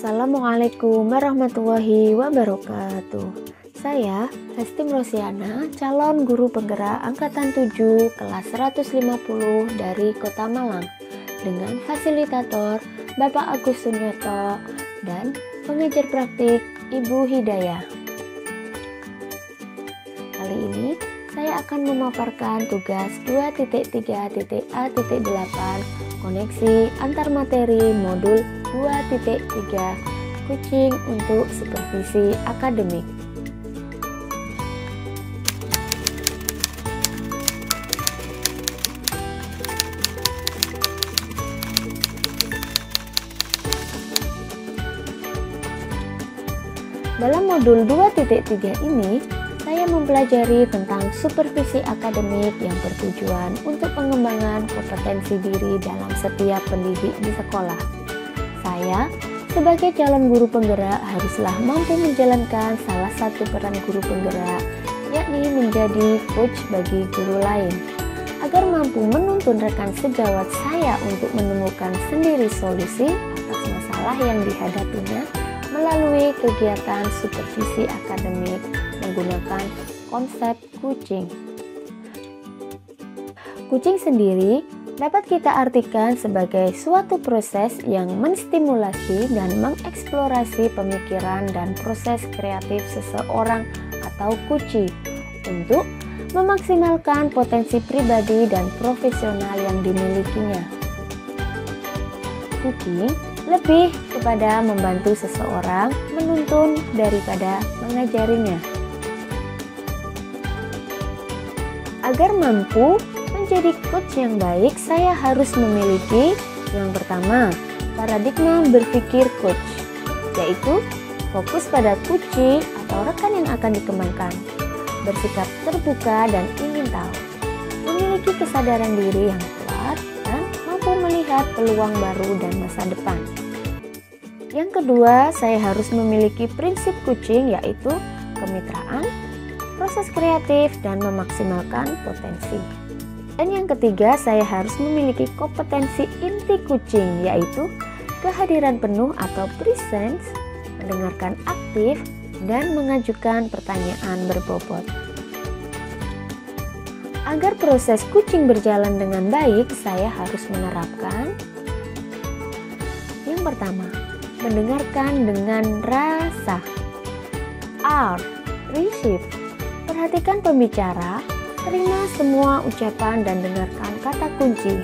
Assalamualaikum warahmatullahi wabarakatuh. Saya Hesti Rosiana, calon guru penggerak angkatan 7 kelas 150 dari Kota Malang, dengan fasilitator Bapak Agus Sunyoto dan pengajar praktik Ibu Hidayah. Kali ini saya akan memaparkan tugas 2.3.A.8 koneksi antar materi modul 2.3 kucing untuk supervisi akademik. Dalam modul 2.3 ini, saya mempelajari tentang supervisi akademik yang bertujuan untuk pengembangan kompetensi diri dalam setiap pendidik di sekolah. Saya, sebagai calon guru penggerak, haruslah mampu menjalankan salah satu peran guru penggerak, yakni menjadi coach bagi guru lain, agar mampu menuntun rekan sejawat saya untuk menemukan sendiri solusi atas masalah yang dihadapinya melalui kegiatan supervisi akademik menggunakan konsep kucing. Kucing sendiri dapat kita artikan sebagai suatu proses yang menstimulasi dan mengeksplorasi pemikiran dan proses kreatif seseorang atau kucing untuk memaksimalkan potensi pribadi dan profesional yang dimilikinya. Kucing lebih kepada membantu seseorang menuntun daripada mengajarinya. Agar mampu menjadi coach yang baik, saya harus memiliki yang pertama, paradigma berpikir coach, yaitu fokus pada kucing atau rekan yang akan dikembangkan, bersikap terbuka dan ingin tahu, memiliki kesadaran diri yang kuat, dan mampu melihat peluang baru dan masa depan. Yang kedua, saya harus memiliki prinsip kucing, yaitu kemitraan, proses kreatif, dan memaksimalkan potensi. Dan yang ketiga, saya harus memiliki kompetensi inti kucing, yaitu kehadiran penuh atau presence, mendengarkan aktif, dan mengajukan pertanyaan berbobot. Agar proses kucing berjalan dengan baik, saya harus menerapkan yang pertama, mendengarkan dengan rasa. R. Receive. Perhatikan pembicara, terima semua ucapan dan dengarkan kata kunci.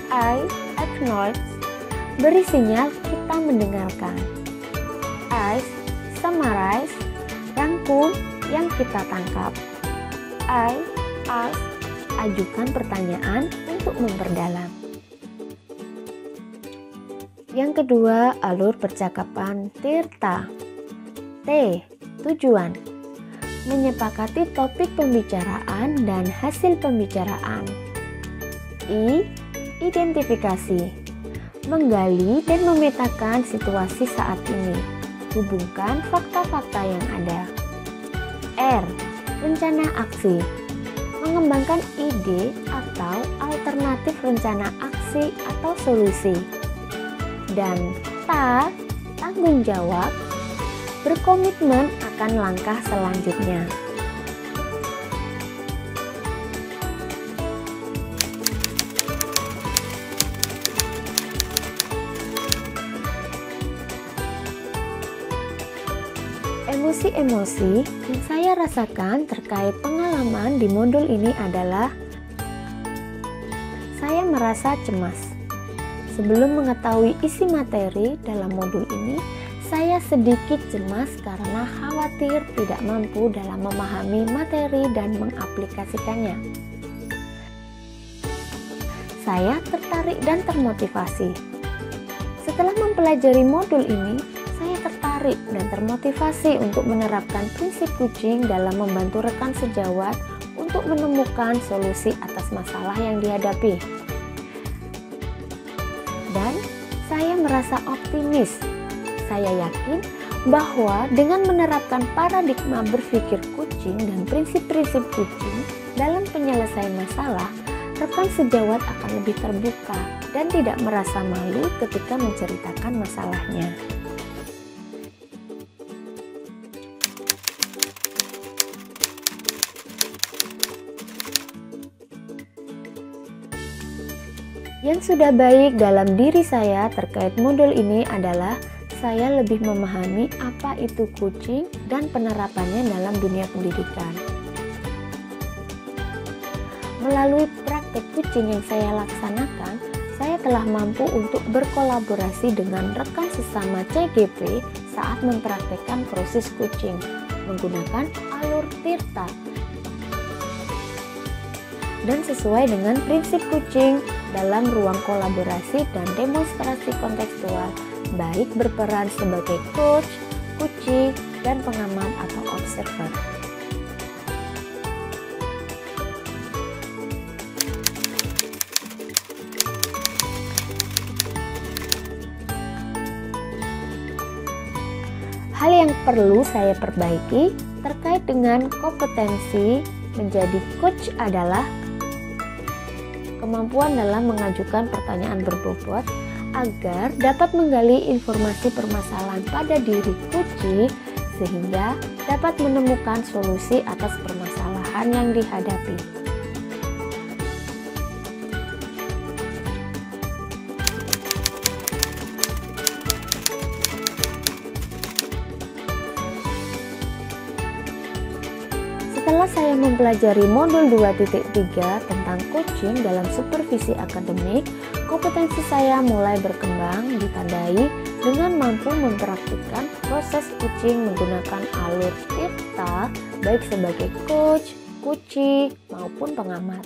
I. Acknowledge. Beri sinyal kita mendengarkan. I. Summarize. Rangkum yang kita tangkap. I. Ask. Ajukan pertanyaan untuk memperdalam. Yang kedua, alur percakapan Tirta. T. Tujuan. Menyepakati topik pembicaraan dan hasil pembicaraan. I. Identifikasi. Menggali dan memetakan situasi saat ini. Hubungkan fakta-fakta yang ada. R. Rencana aksi. Mengembangkan ide atau alternatif rencana aksi atau solusi. Dan T. Tanggung jawab. Berkomitmen akan langkah selanjutnya. Emosi-emosi yang saya rasakan terkait pengalaman di modul ini adalah saya merasa cemas. Sebelum mengetahui isi materi dalam modul ini, saya sedikit cemas karena khawatir tidak mampu dalam memahami materi dan mengaplikasikannya. Saya tertarik dan termotivasi. Setelah mempelajari modul ini, saya tertarik dan termotivasi untuk menerapkan prinsip kucing dalam membantu rekan sejawat untuk menemukan solusi atas masalah yang dihadapi. Dan saya merasa optimis. Saya yakin bahwa dengan menerapkan paradigma berpikir kucing dan prinsip-prinsip kucing dalam penyelesaian masalah, rekan sejawat akan lebih terbuka dan tidak merasa malu ketika menceritakan masalahnya. Yang sudah baik dalam diri saya terkait modul ini adalah saya lebih memahami apa itu coaching dan penerapannya dalam dunia pendidikan. Melalui praktek coaching yang saya laksanakan, saya telah mampu untuk berkolaborasi dengan rekan sesama CGP saat mempraktekkan proses coaching menggunakan alur Tirta. Dan sesuai dengan prinsip coaching dalam ruang kolaborasi dan demonstrasi kontekstual, baik berperan sebagai coach, coachee, dan pengamat atau observer. Hal yang perlu saya perbaiki terkait dengan kompetensi menjadi coach adalah kemampuan dalam mengajukan pertanyaan berbobot agar dapat menggali informasi permasalahan pada diri coachee sehingga dapat menemukan solusi atas permasalahan yang dihadapi. Setelah saya mempelajari modul 2.3 tentang coaching dalam supervisi akademik, kompetensi saya mulai berkembang ditandai dengan mampu mempraktikkan proses coaching menggunakan alur Tirta baik sebagai coach, coachee, maupun pengamat.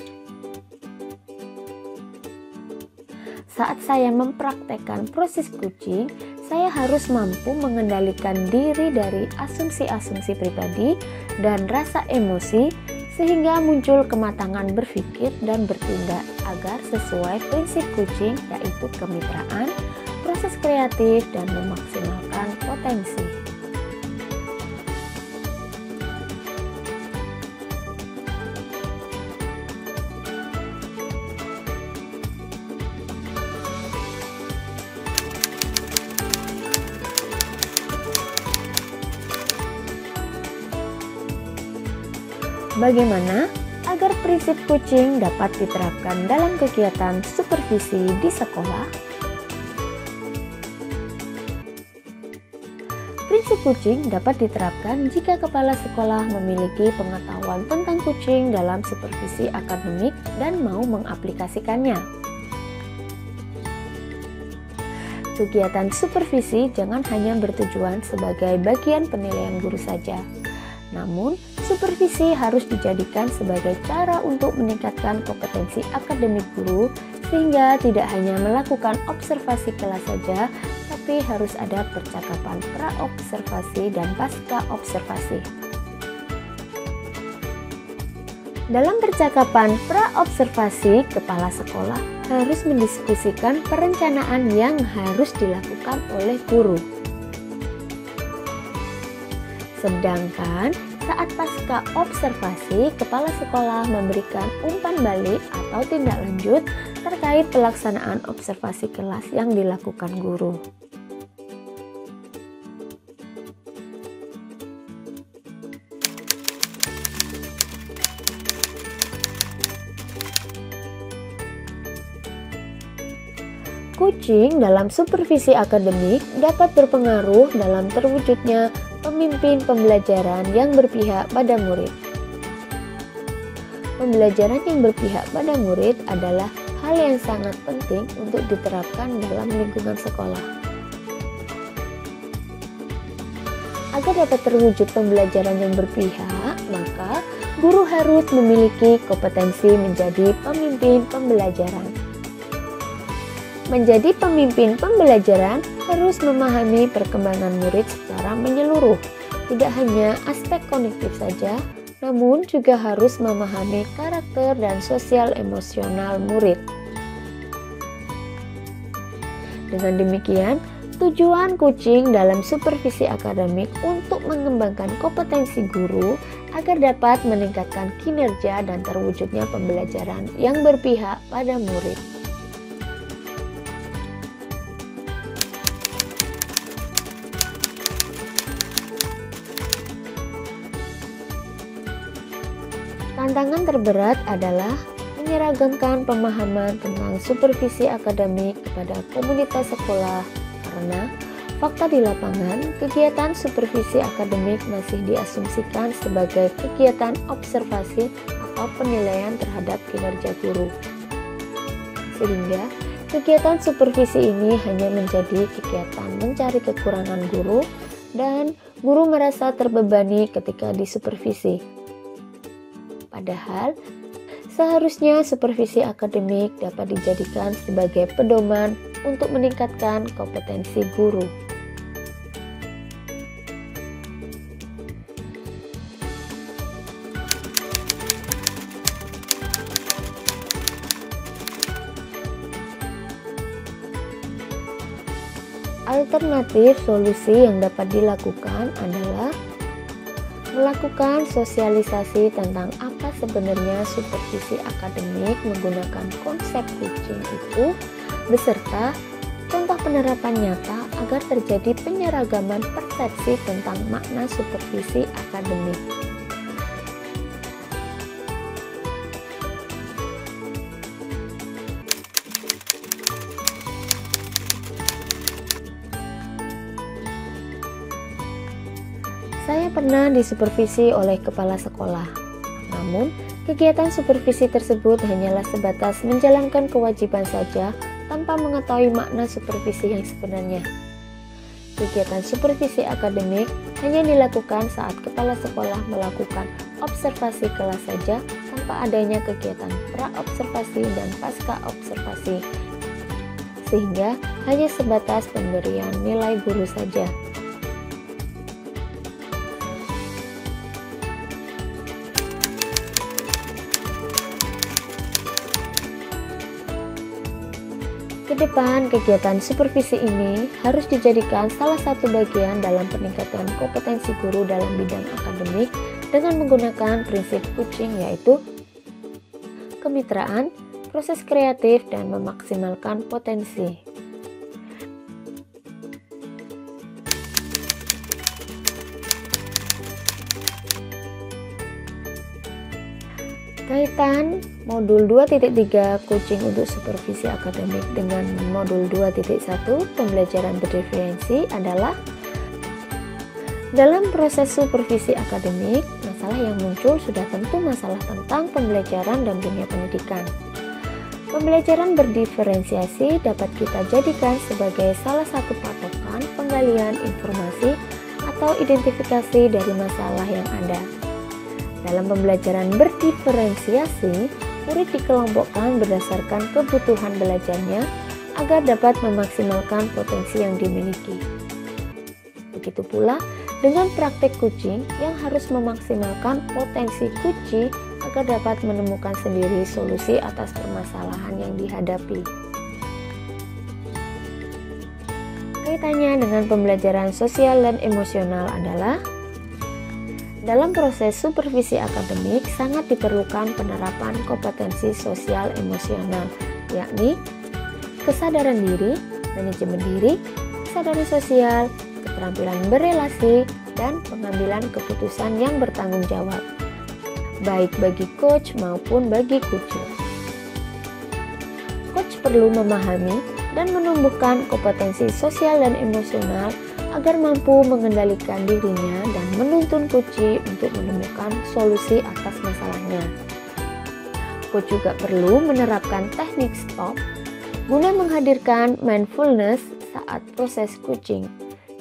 Saat saya mempraktekkan proses coaching, saya harus mampu mengendalikan diri dari asumsi-asumsi pribadi dan rasa emosi sehingga muncul kematangan berpikir dan bertindak agar sesuai prinsip coaching yaitu kemitraan, proses kreatif, dan memaksimalkan potensi. Bagaimana agar prinsip coaching dapat diterapkan dalam kegiatan supervisi di sekolah? Prinsip coaching dapat diterapkan jika kepala sekolah memiliki pengetahuan tentang coaching dalam supervisi akademik dan mau mengaplikasikannya. Kegiatan supervisi jangan hanya bertujuan sebagai bagian penilaian guru saja, namun supervisi harus dijadikan sebagai cara untuk meningkatkan kompetensi akademik guru sehingga tidak hanya melakukan observasi kelas saja, tapi harus ada percakapan pra-observasi dan pasca-observasi. Dalam percakapan pra-observasi, kepala sekolah harus mendiskusikan perencanaan yang harus dilakukan oleh guru. Sedangkan saat pasca observasi, kepala sekolah memberikan umpan balik atau tindak lanjut terkait pelaksanaan observasi kelas yang dilakukan guru. Coaching dalam supervisi akademik dapat berpengaruh dalam terwujudnya pemimpin pembelajaran yang berpihak pada murid. Pembelajaran yang berpihak pada murid adalah hal yang sangat penting untuk diterapkan dalam lingkungan sekolah. Agar dapat terwujud pembelajaran yang berpihak, maka guru harus memiliki kompetensi menjadi pemimpin pembelajaran. Menjadi pemimpin pembelajaran harus memahami perkembangan murid secara menyeluruh, tidak hanya aspek kognitif saja, namun juga harus memahami karakter dan sosial emosional murid. Dengan demikian, tujuan coaching dalam supervisi akademik untuk mengembangkan kompetensi guru agar dapat meningkatkan kinerja dan terwujudnya pembelajaran yang berpihak pada murid. Tantangan terberat adalah menyeragamkan pemahaman tentang supervisi akademik kepada komunitas sekolah karena fakta di lapangan, kegiatan supervisi akademik masih diasumsikan sebagai kegiatan observasi atau penilaian terhadap kinerja guru. Sehingga, kegiatan supervisi ini hanya menjadi kegiatan mencari kekurangan guru dan guru merasa terbebani ketika disupervisi. Padahal, seharusnya supervisi akademik dapat dijadikan sebagai pedoman untuk meningkatkan kompetensi guru. Alternatif solusi yang dapat dilakukan adalah melakukan sosialisasi tentang apa sebenarnya supervisi akademik menggunakan konsep kucing itu, beserta contoh penerapan nyata agar terjadi penyeragaman persepsi tentang makna supervisi akademik. Saya pernah disupervisi oleh kepala sekolah, namun kegiatan supervisi tersebut hanyalah sebatas menjalankan kewajiban saja tanpa mengetahui makna supervisi yang sebenarnya. Kegiatan supervisi akademik hanya dilakukan saat kepala sekolah melakukan observasi kelas saja tanpa adanya kegiatan pra-observasi dan pasca-observasi, sehingga hanya sebatas pemberian nilai guru saja. Kedepan, kegiatan supervisi ini harus dijadikan salah satu bagian dalam peningkatan kompetensi guru dalam bidang akademik dengan menggunakan prinsip kucing, yaitu kemitraan, proses kreatif, dan memaksimalkan potensi. Kaitan modul 2.3 kucing untuk supervisi akademik dengan modul 2.1 pembelajaran berdiferensi adalah dalam proses supervisi akademik, masalah yang muncul sudah tentu masalah tentang pembelajaran dan dunia pendidikan. Pembelajaran berdiferensiasi dapat kita jadikan sebagai salah satu patokan penggalian informasi atau identifikasi dari masalah yang ada. Dalam pembelajaran berdiferensiasi, murid dikelompokkan berdasarkan kebutuhan belajarnya agar dapat memaksimalkan potensi yang dimiliki. Begitu pula dengan praktek kucing yang harus memaksimalkan potensi kucing agar dapat menemukan sendiri solusi atas permasalahan yang dihadapi. Kaitannya dengan pembelajaran sosial dan emosional adalah dalam proses supervisi akademik sangat diperlukan penerapan kompetensi sosial emosional, yakni kesadaran diri, manajemen diri, kesadaran sosial, keterampilan berelasi, dan pengambilan keputusan yang bertanggung jawab, baik bagi coach maupun bagi kucing. Coach perlu memahami dan menumbuhkan kompetensi sosial dan emosional agar mampu mengendalikan dirinya dan menuntun kucing untuk menemukan solusi atas masalahnya. Coach juga perlu menerapkan teknik stop guna menghadirkan mindfulness saat proses kucing,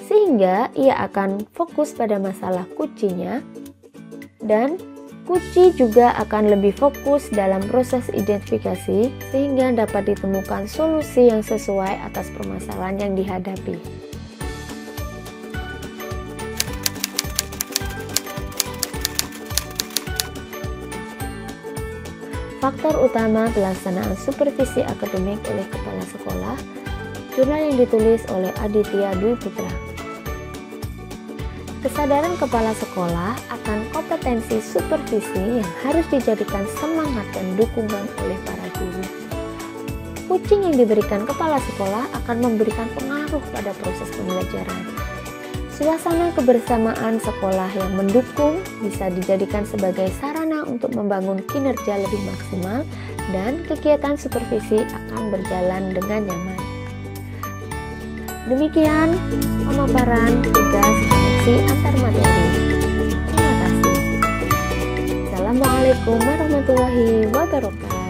sehingga ia akan fokus pada masalah kucingnya dan kucing juga akan lebih fokus dalam proses identifikasi sehingga dapat ditemukan solusi yang sesuai atas permasalahan yang dihadapi. Faktor utama pelaksanaan supervisi akademik oleh kepala sekolah, jurnal yang ditulis oleh Aditya Dwi Putra. Kesadaran kepala sekolah akan kompetensi supervisi yang harus dijadikan semangat dan dukungan oleh para guru. Kucing yang diberikan kepala sekolah akan memberikan pengaruh pada proses pembelajaran. Suasana kebersamaan sekolah yang mendukung bisa dijadikan sebagai sarana untuk membangun kinerja lebih maksimal dan kegiatan supervisi akan berjalan dengan nyaman. Demikian pemaparan tugas koneksi antar materi. Terima kasih. Assalamualaikum warahmatullahi wabarakatuh.